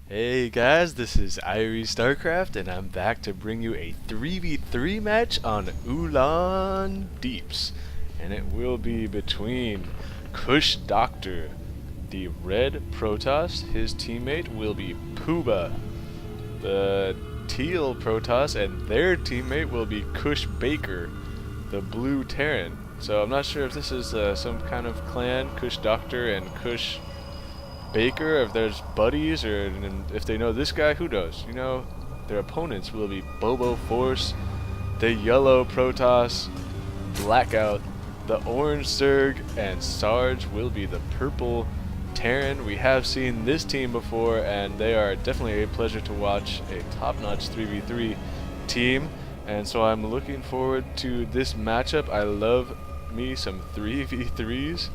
Hey guys, this is Irie Starcraft, and I'm back to bring you a 3v3 match on Ulaan Deeps. And it will be between KushDoctor, the red Protoss. His teammate will be Poohbah, the teal Protoss, and their teammate will be KushBaker, the blue Terran. So I'm not sure if this is some kind of clan, KushDoctor and KushBaker, if there's buddies, or if they know this guy, who knows? You know, their opponents will be BoBoForce, the yellow Protoss, Blackout, the orange Sarge, and Sarge will be the purple Terran. We have seen this team before, and they are definitely a pleasure to watch, a top-notch 3v3 team. And so I'm looking forward to this matchup. I love me some 3v3s,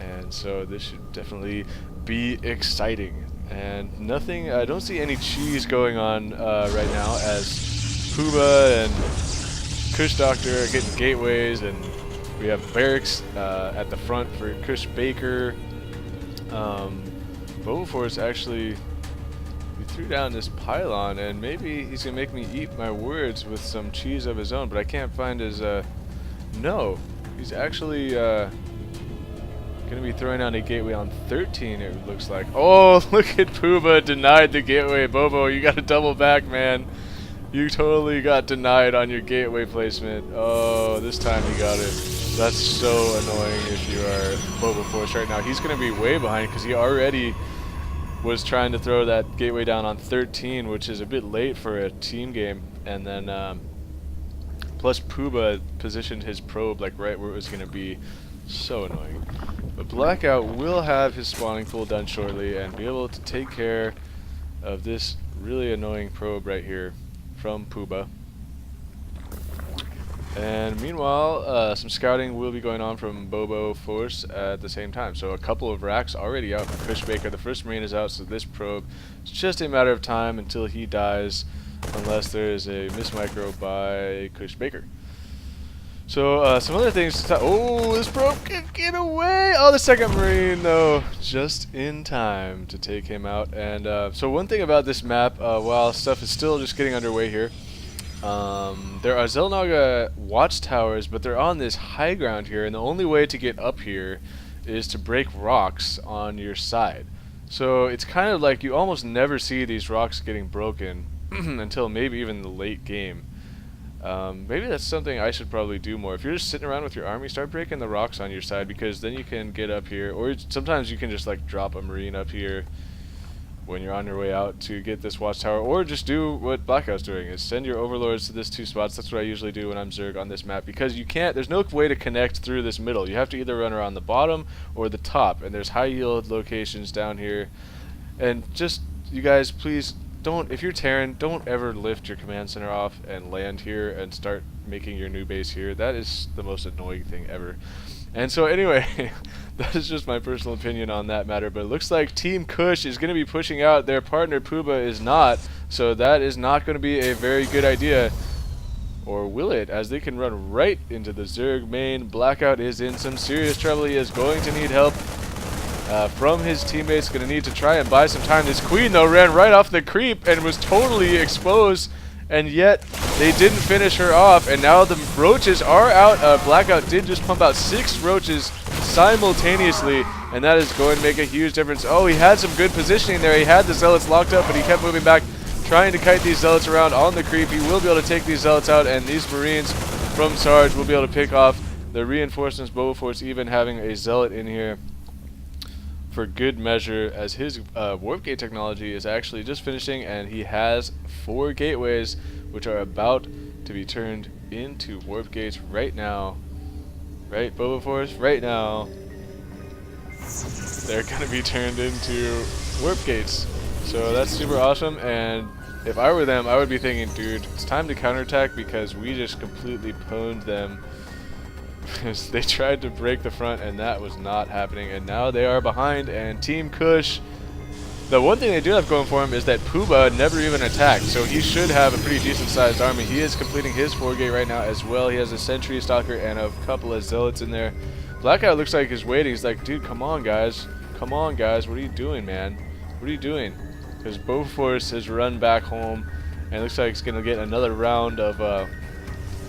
and so this should definitely be exciting. And nothing, I don't see any cheese going on right now, as Poohbah and KushDoctor are getting gateways, and we have barracks at the front for KushBaker. BoBoForce actually threw down this pylon, and maybe he's gonna make me eat my words with some cheese of his own, but I can't find his no, he's actually gonna be throwing down a gateway on 13, it looks like. Oh, look at Poohbah denied the gateway. Bobo, you gotta double back, man. You totally got denied on your gateway placement. Oh, this time you got it. That's so annoying if you are BoBoForce right now. He's gonna be way behind because he already was trying to throw that gateway down on 13, which is a bit late for a team game. And then plus Poohbah positioned his probe like right where it was gonna be. So annoying. But Blackout will have his spawning pool done shortly and be able to take care of this really annoying probe right here from Poohbah. And meanwhile, some scouting will be going on from BoBoForce at the same time. So a couple of racks already out for KushBaker. The first Marine is out, so this probe, it's just a matter of time until he dies, unless there is a mismicro by KushBaker. So some other things. Oh, this probe can get away! Oh, the second Marine though, just in time to take him out. And so one thing about this map, while stuff is still just getting underway here, there are Xel'Naga watchtowers, but they're on this high ground here, and the only way to get up here is to break rocks on your side. So it's kind of like you almost never see these rocks getting broken until maybe even the late game. Maybe that's something I should probably do more. If you're just sitting around with your army, start breaking the rocks on your side, because then you can get up here, or sometimes you can just like drop a Marine up here when you're on your way out to get this watchtower, or just do what Blackout's doing, is send your overlords to this two spots. That's what I usually do when I'm Zerg on this map, because you can't, there's no way to connect through this middle. You have to either run around the bottom or the top, and there's high yield locations down here. And just, you guys, please don't, if you're Terran, don't ever lift your command center off and land here and start making your new base here. That is the most annoying thing ever. And so anyway, that is just my personal opinion on that matter, but it looks like Team Kush is going to be pushing out. Their partner Poohbah is not, so that is not going to be a very good idea. Or will it, as they can run right into the Zerg main. Blackout is in some serious trouble. He is going to need help from his teammates, going to need to try and buy some time. This queen though ran right off the creep and was totally exposed, and yet they didn't finish her off, and now the roaches are out. Blackout did just pump out 6 roaches simultaneously, and that is going to make a huge difference. Oh, he had some good positioning there. He had the zealots locked up, but he kept moving back, trying to kite these zealots around on the creep. He will be able to take these zealots out, and these Marines from Sarge will be able to pick off the reinforcements. BoBoForce even having a zealot in here for good measure, as his warp gate technology is actually just finishing, and he has 4 gateways which are about to be turned into warp gates right now. Right, BoBoForce? Right now they're gonna be turned into warp gates. So that's super awesome, and if I were them, I would be thinking, dude, it's time to counterattack, because we just completely pwned them. They tried to break the front, and that was not happening, and now they are behind. And Team Kush, the one thing they do have going for him is that Poohbah never even attacked, so he should have a pretty decent sized army. He is completing his 4 gate right now as well. He has a sentry stalker and a couple of zealots in there. Blackout looks like he's waiting. He's like, dude, come on guys, what are you doing, man? What are you doing? because BoBoForce has run back home, and it looks like it's going to get another round of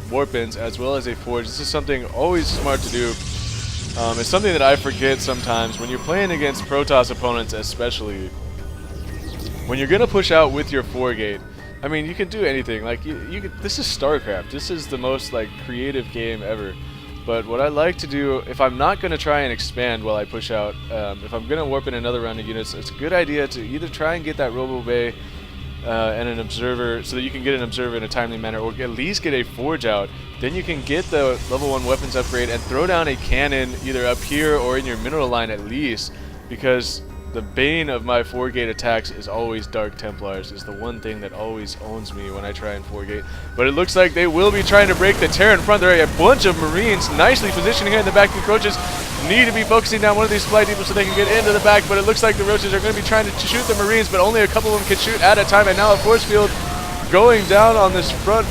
warp-ins as well as a forge. This is something always smart to do. It's something that I forget sometimes when you're playing against Protoss opponents, especially when you're going to push out with your 4-gate. I mean, you can do anything. Like you could, this is StarCraft. This is the most like creative game ever. But what I like to do, if I'm not going to try and expand while I push out, if I'm going to warp in another round of units, it's a good idea to either try and get that Robo Bay and an observer, so that you can get an observer in a timely manner, or at least get a forge out. Then you can get the level 1 weapons upgrade and throw down a cannon either up here or in your mineral line at least, because the bane of my 4-gate attacks is always Dark Templars. Is the one thing that always owns me when I try and 4-gate. But it looks like they will be trying to break the Terra in front. There are a bunch of Marines nicely positioned here in the back. The Roaches need to be focusing down one of these supply depots so they can get into the back, but it looks like the Roaches are going to be trying to shoot the Marines, but only a couple of them can shoot at a time, and now a force field going down on this front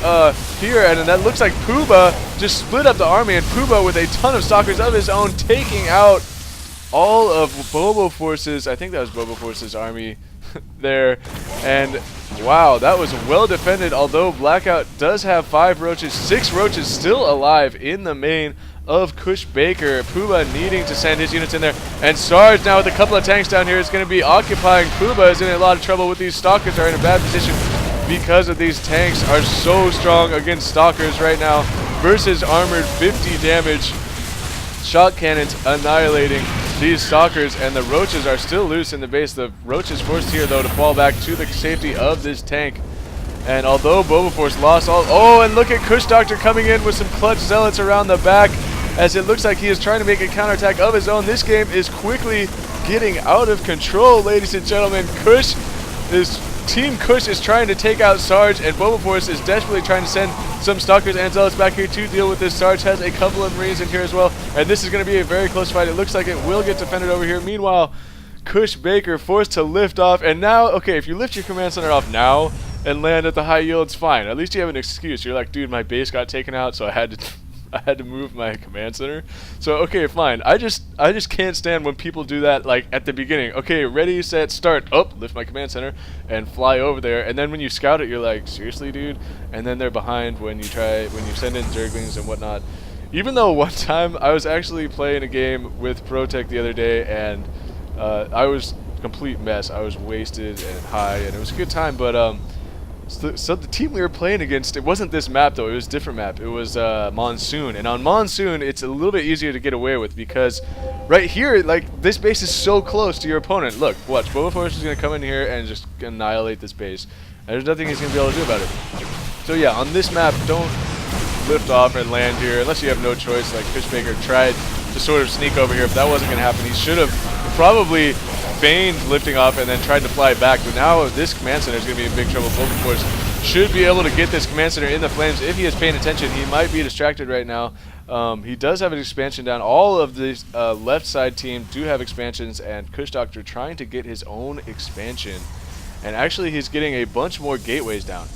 here, and that looks like Poohbah just split up the army, and Poohbah with a ton of stalkers of his own, taking out all of BoBoForce's, I think that was BoBoForce's army there, and wow, that was well defended, although Blackout does have 5 roaches, 6 roaches still alive in the main of KushBaker. Poohbah needing to send his units in there, and Sarge now with a couple of tanks down here is going to be occupying. Poohbah is in a lot of trouble with these stalkers, are in a bad position because of these tanks are so strong against stalkers right now versus armored 50 damage shock cannons annihilating these stalkers, and the roaches are still loose in the base. The roaches forced here though to fall back to the safety of this tank. And although BoBoForce lost all, oh, and look at KushDoctor coming in with some clutch zealots around the back, as it looks like he is trying to make a counterattack of his own. This game is quickly getting out of control, ladies and gentlemen. Team Kush is trying to take out Sarge, and BoBoForce is desperately trying to send some stalkers and zealots back here to deal with this. Sarge has a couple of Marines in here as well, and this is going to be a very close fight. It looks like it will get defended over here. Meanwhile, KushBaker forced to lift off, and now, okay, if you lift your command center off now and land at the high yield, it's fine. At least you have an excuse. You're like, dude, my base got taken out, so I had to move my command center. So okay, fine. I just can't stand when people do that, like at the beginning. Okay, ready, set, start. Oh, lift my command center and fly over there. And then when you scout it, you're like, seriously, dude? And then they're behind when you send in Zerglings and whatnot. Even though one time I was actually playing a game with ProTech the other day, and I was a complete mess. I was wasted and high, and it was a good time, but so the team we were playing against, it wasn't this map though, it was a different map. It was Monsoon, and on Monsoon it's a little bit easier to get away with because right here, like, this base is so close to your opponent. Look, watch, BoBoForce is going to come in here and just annihilate this base, and there's nothing he's going to be able to do about it. So yeah, on this map, don't lift off and land here unless you have no choice. Like KushBaker tried to sort of sneak over here, but that wasn't going to happen. He should have probably feigned lifting off and then tried to fly back, but now this command center is going to be in big trouble. BoBoForce should be able to get this command center in the flames if he is paying attention. He might be distracted right now. He does have an expansion down. All of the left side team do have expansions, and KushDoctor trying to get his own expansion, and actually he's getting a bunch more gateways down.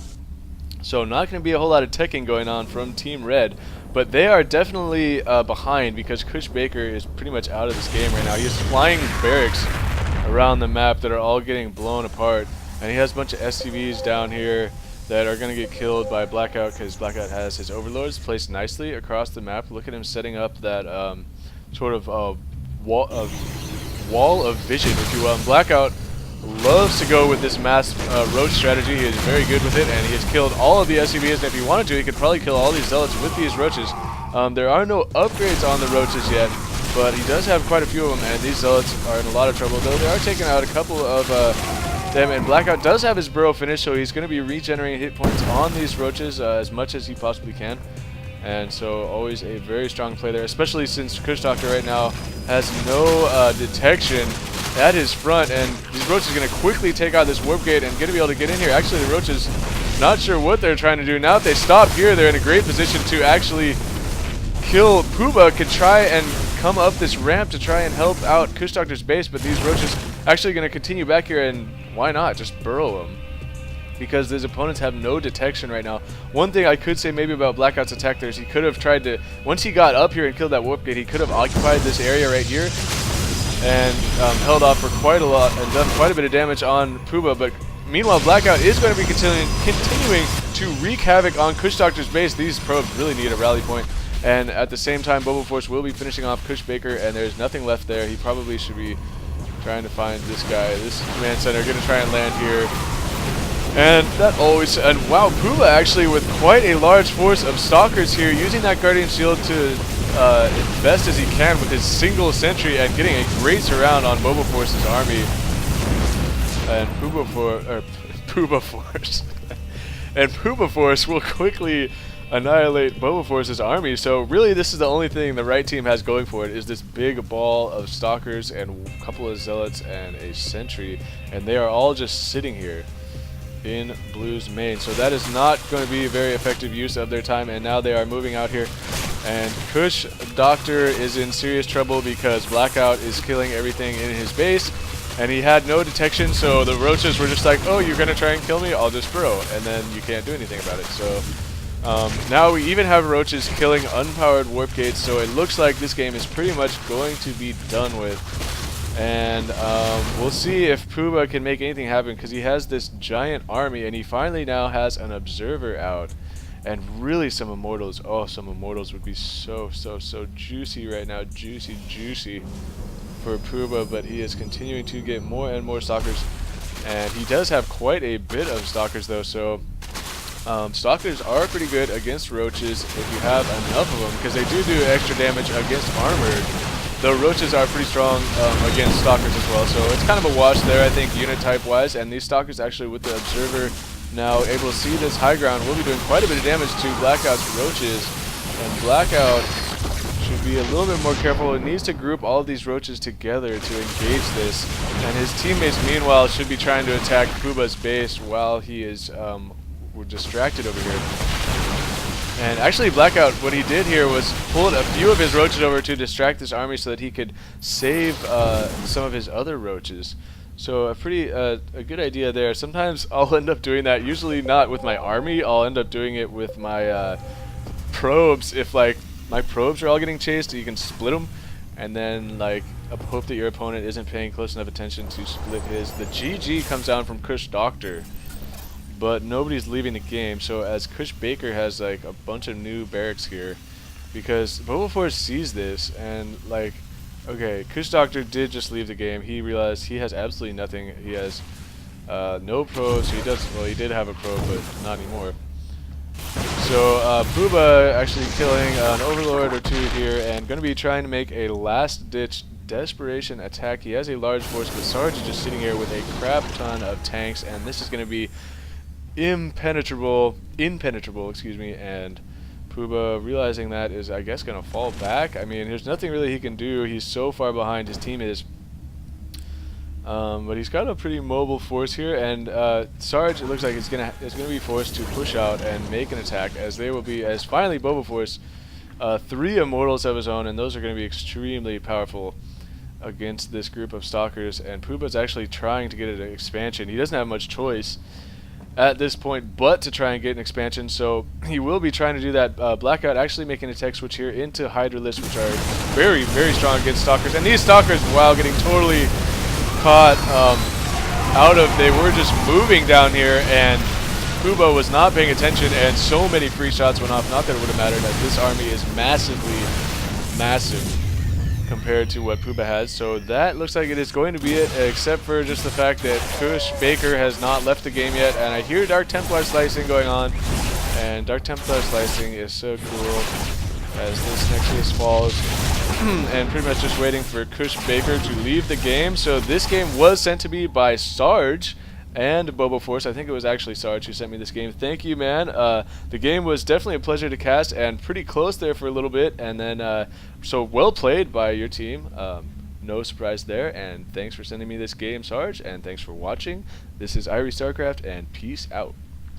So not going to be a whole lot of teching going on from Team Red, but they are definitely behind because KushBaker is pretty much out of this game right now. He is flying barracks around the map that are all getting blown apart, and he has a bunch of SCVs down here that are going to get killed by Blackout because Blackout has his overlords placed nicely across the map. Look at him setting up that sort of wall of vision, if you will. And Blackout loves to go with this mass roach strategy. He is very good with it, and he has killed all of the SCVs, and if he wanted to, he could probably kill all these zealots with these roaches. There are no upgrades on the roaches yet, but he does have quite a few of them, and these zealots are in a lot of trouble, though they are taking out a couple of them, and Blackout does have his burrow finished, so he's going to be regenerating hit points on these roaches as much as he possibly can. And so always a very strong play there, especially since KushDoctor right now has no detection at his front, and these roaches are going to quickly take out this warp gate and going to be able to get in here. Actually, the roaches, not sure what they're trying to do. Now that they stop here, they're in a great position to actually kill. Poohbah could try and come up this ramp to try and help out KushDoctor's base, but these roaches actually going to continue back here, and why not just burrow them? Because his opponents have no detection right now. One thing I could say maybe about Blackout's attack there is he could have tried to, once he got up here and killed that warp gate, he could have occupied this area right here and held off for quite a lot and done quite a bit of damage on Poohbah. But meanwhile, Blackout is going to be continuing to wreak havoc on KushDoctor's base. These probes really need a rally point. And at the same time, BoBoForce will be finishing off KushBaker, and there's nothing left there. He probably should be trying to find this guy. This command center going to try and land here. And that always... And wow, Poohbah actually with quite a large force of stalkers here, using that Guardian Shield to invest as he can with his single sentry and getting a great surround on BoBoForce's army. And Poohbah-Force. And Poohbah-Force will quickly annihilate BoBoForce's army. So really this is the only thing the right team has going for it, is this big ball of stalkers and a couple of zealots and a sentry, and they are all just sitting here in Blue's main. So that is not going to be a very effective use of their time, and now they are moving out here. And KushDoctor is in serious trouble because Blackout is killing everything in his base, and he had no detection, so the roaches were just like, oh, you're going to try and kill me? I'll just burrow, and then you can't do anything about it. So now we even have roaches killing unpowered warp gates, so it looks like this game is pretty much going to be done with. And we'll see if Poohbah can make anything happen, because he has this giant army, and he finally now has an observer out. And really some immortals. Oh, some immortals would be so juicy right now. Juicy for Poohbah, but he is continuing to get more and more stalkers. And he does have quite a bit of stalkers though, so stalkers are pretty good against roaches if you have enough of them, because they do extra damage against armored. Though roaches are pretty strong against stalkers as well, so it's kind of a wash there, I think, unit type wise. And these stalkers actually with the observer now able to see this high ground will be doing quite a bit of damage to Blackout's roaches. And Blackout should be a little bit more careful. It needs to group all of these roaches together to engage this. And his teammates meanwhile should be trying to attack Poohbah's base while he is distracted over here. And actually Blackout, what he did here was pulled a few of his roaches over to distract this army so that he could save some of his other roaches. So a pretty a good idea there. Sometimes I'll end up doing that, usually not with my army. I'll end up doing it with my probes. If like my probes are all getting chased, you can split them, and then like hope that your opponent isn't paying close enough attention to split his. The GG comes down from KushDoctor, but nobody's leaving the game. So as KushBaker has like a bunch of new barracks here, because BoBoForce sees this and like, okay, KushDoctor did just leave the game. He realized he has absolutely nothing. He has no probes. He does, well, he did have a probe, but not anymore. So Poohbah actually killing an overlord or two here, and going to be trying to make a last-ditch desperation attack. He has a large force, but Sarge is just sitting here with a crap ton of tanks, and this is going to be impenetrable, excuse me. And Poohbah, realizing that, is I guess going to fall back. I mean, there's nothing really he can do. He's so far behind, his team is. But he's got a pretty mobile force here, and Sarge, it looks like is gonna be forced to push out and make an attack, as they will be, as finally BoBoForce 3 immortals of his own, and those are going to be extremely powerful against this group of stalkers. And Poohbah's actually trying to get an expansion. He doesn't have much choice at this point but to try and get an expansion, so he will be trying to do that. Blackout actually making a tech switch here into Hydralisks, which are very strong against stalkers. And these stalkers, wow, getting totally caught out of, they were just moving down here, and Poohbah was not paying attention, and so many free shots went off. Not that it would have mattered, as this army is massive compared to what Poohbah has. So that looks like it is going to be it, except for just the fact that KushBaker has not left the game yet, and I hear Dark Templar slicing going on, and Dark Templar slicing is so cool as this Nexus falls. And pretty much just waiting for KushBaker to leave the game. So this game was sent to me by Sarge and BoBoForce. I think it was actually Sarge who sent me this game. Thank you, man. The game was definitely a pleasure to cast, and pretty close there for a little bit. And then, so well played by your team. No surprise there. And thanks for sending me this game, Sarge. And thanks for watching. This is Irie StarCraft, and peace out.